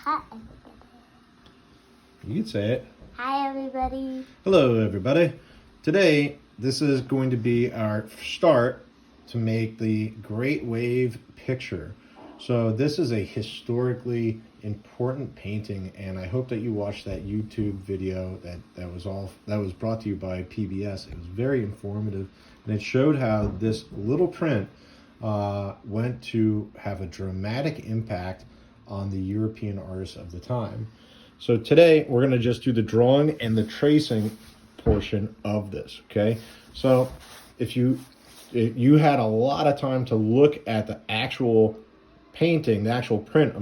Hi. You can say it. Hi, everybody. Hello, everybody. Today, this is going to be our start to make the Great Wave picture. So this is a historically important painting, and I hope that you watched that YouTube video that was brought to you by PBS. It was very informative, and it showed how this little print went to have a dramatic impact on the European artists of the time. So today we're going to just do the drawing and the tracing portion of this, okay? So if you had a lot of time to look at the actual painting, the actual print,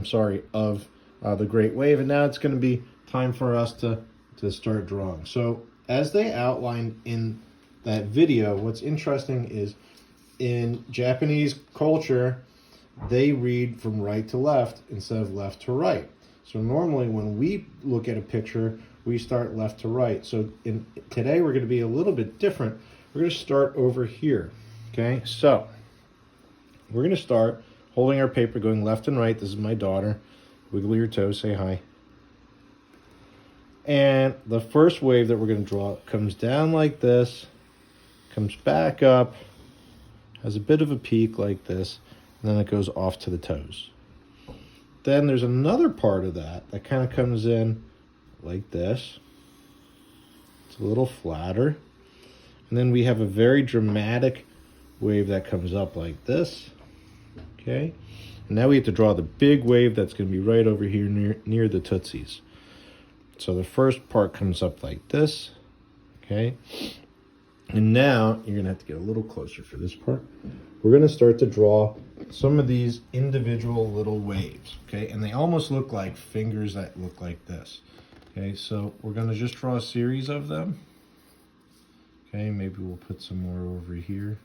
of the Great Wave, and now it's going to be time for us to start drawing. So as they outlined in that video, what's interesting is in Japanese culture, they read from right to left instead of left to right. So normally when we look at a picture, we start left to right. So today we're going to be a little bit different. We're going to start over here. Okay, so we're going to start holding our paper going left and right. This is my daughter. Wiggle your toes, say hi. And the first wave that we're going to draw comes down like this, comes back up, has a bit of a peak like this, and then it goes off to the toes. Then there's another part of that kind of comes in like this. It's a little flatter. And then we have a very dramatic wave that comes up like this. Okay. And now we have to draw the big wave that's going to be right over here near the tootsies. So the first part comes up like this. Okay. And now you're going to have to get a little closer for this part. We're going to start to draw some of these individual little waves, okay? And they almost look like fingers that look like this, okay? So we're going to just draw a series of them, okay? Maybe we'll put some more over here.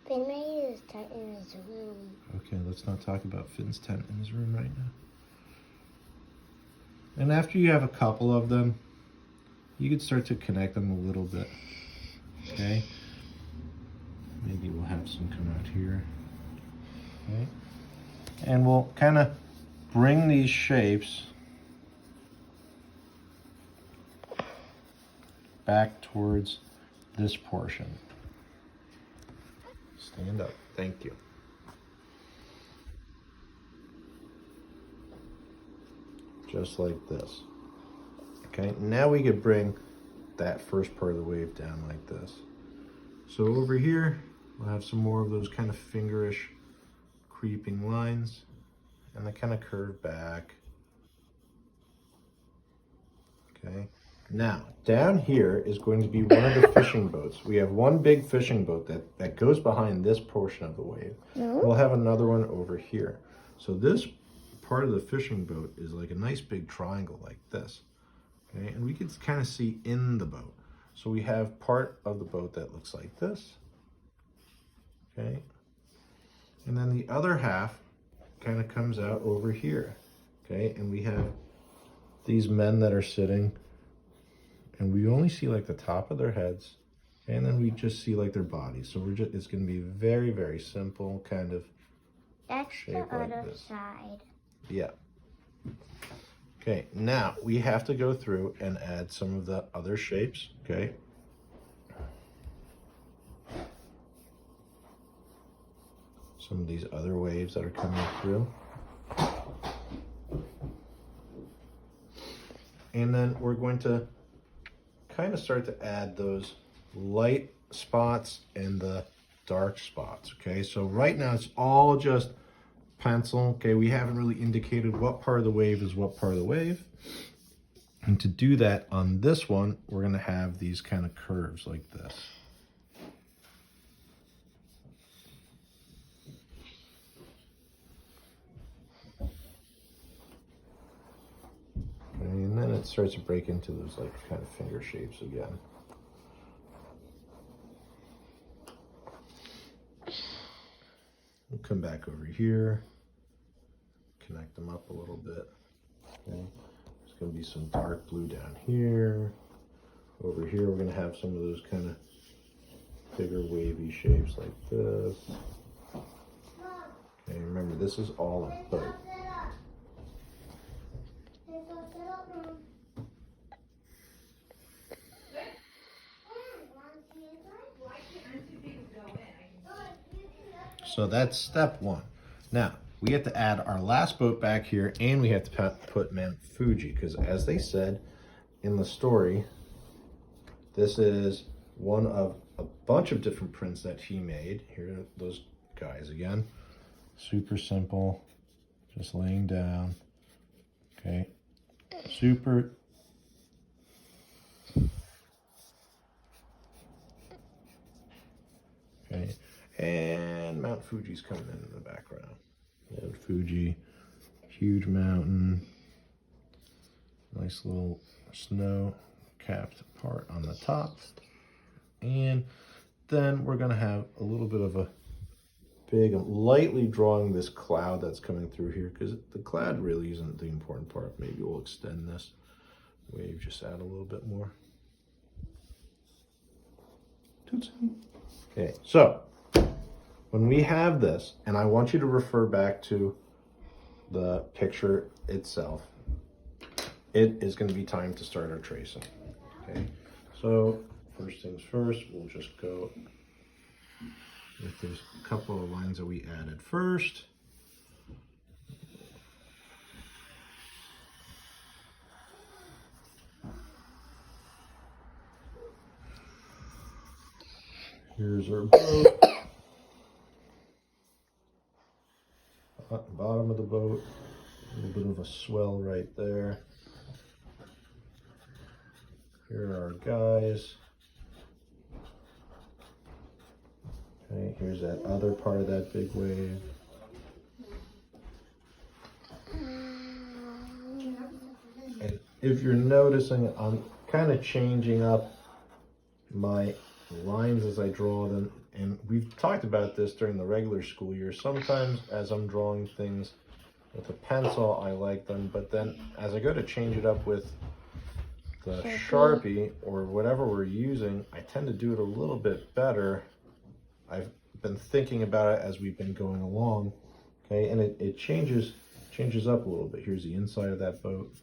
Finn is tent in his room. Okay, let's not talk about Finn's tent in his room right now. And after you have a couple of them, you can start to connect them a little bit, okay? Maybe we'll have some come out here. Okay. And we'll kind of bring these shapes back towards this portion. Stand up. Thank you. Just like this. Okay, now we could bring that first part of the wave down like this. So over here, we'll have some more of those kind of fingerish creeping lines, and they kind of curve back. Okay. Now, down here is going to be one of the fishing boats. We have one big fishing boat that goes behind this portion of the wave. No. We'll have another one over here. So this part of the fishing boat is like a nice big triangle like this. Okay, and we can kind of see in the boat. So we have part of the boat that looks like this. Okay. And then the other half kind of comes out over here. Okay. And we have these men that are sitting, and we only see like the top of their heads. Okay, and then we just see like their bodies. So it's going to be very, very simple kind of That's shape the like other this. side. Yeah. Okay, now we have to go through and add some of the other shapes, okay? Some of these other waves that are coming through. And then we're going to kind of start to add those light spots and the dark spots, okay? So right now it's all just pencil, okay? We haven't really indicated what part of the wave is what part of the wave. And to do that on this one, we're gonna have these kind of curves like this. Okay, and then it starts to break into those like kind of finger shapes again. We'll come back over here, connect them up a little bit. Okay. There's going to be some dark blue down here. Over here, we're going to have some of those kind of bigger wavy shapes like this. Okay, remember, this is all a boat. So that's step one. Now, we have to add our last boat back here, and we have to put Mount Fuji, because as they said in the story, this is one of a bunch of different prints that he made. Here are those guys again. Super simple, just laying down. Okay, super. Okay, and Mount Fuji's coming in the background. Mount Fuji, huge mountain. Nice little snow-capped part on the top. And then we're gonna have a little bit of a big, I'm lightly drawing this cloud that's coming through here because the cloud really isn't the important part. Maybe we'll extend this wave, just add a little bit more. Okay, so when we have this, and I want you to refer back to the picture itself, it is going to be time to start our tracing. Okay, so first things first, we'll just go with those couple of lines that we added first. Here's our boat. Bottom of the boat, a little bit of a swell right there. Here are our guys. Okay, here's that other part of that big wave. And if you're noticing, I'm kind of changing up my lines as I draw them. And we've talked about this during the regular school year. Sometimes as I'm drawing things with a pencil, I like them. But then as I go to change it up with the Sharpie or whatever we're using, I tend to do it a little bit better. I've been thinking about it as we've been going along. Okay, and it changes up a little bit. Here's the inside of that boat.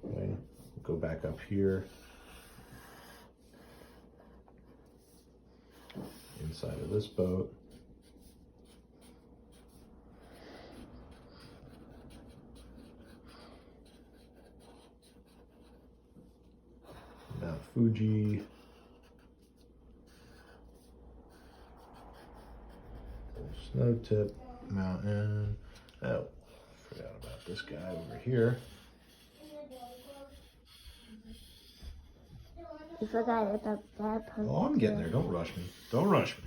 Okay, go back up here. Inside of this boat. Mount Fuji. Snow tip mountain. Oh, forgot about this guy over here. You forgot about that part. Oh, I'm getting there. Don't rush me. Don't rush me.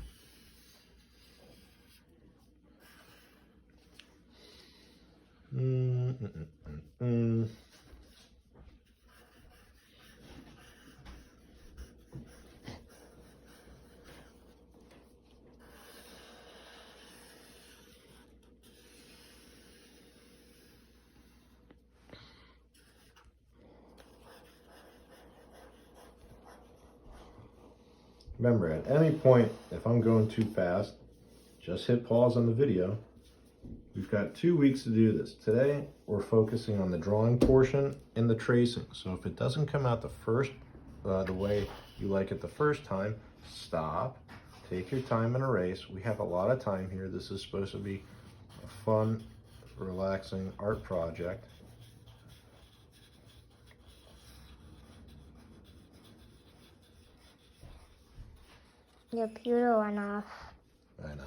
Remember, at any point, if I'm going too fast, just hit pause on the video. We've got 2 weeks to do this. Today, we're focusing on the drawing portion and the tracing. So if it doesn't come out the way you like it the first time, stop, take your time and erase. We have a lot of time here. This is supposed to be a fun, relaxing art project. Your computer went off. I know.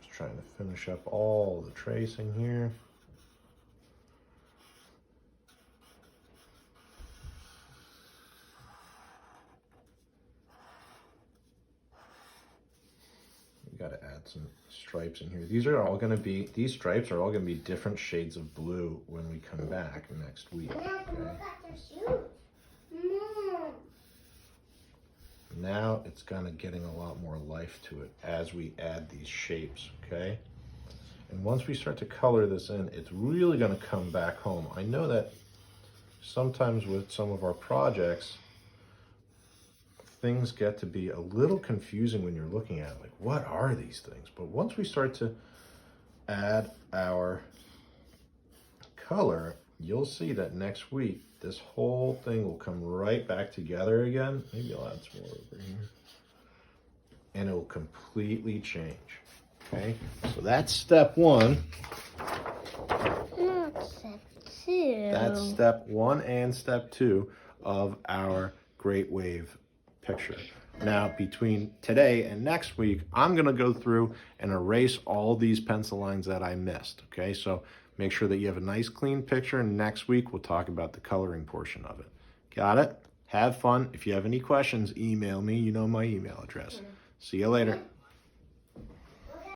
Just trying to finish up all the tracing here. Got to add some stripes in here. These stripes are all going to be different shades of blue when we come back next week. Okay? Now it's kind of getting a lot more life to it as we add these shapes, okay? And once we start to color this in, it's really going to come back home. I know that sometimes with some of our projects, things get to be a little confusing when you're looking at it, like, what are these things? But once we start to add our color, you'll see that next week, this whole thing will come right back together again. Maybe I'll add some more over here. And it will completely change. Okay, so that's step one. Not step two. That's step one and step two of our great wave picture. Now, between today and next week, I'm going to go through and erase all these pencil lines that I missed. Okay, so make sure that you have a nice clean picture, and next week we'll talk about the coloring portion of it. Got it? Have fun. If you have any questions, email me. You know my email address. See you later.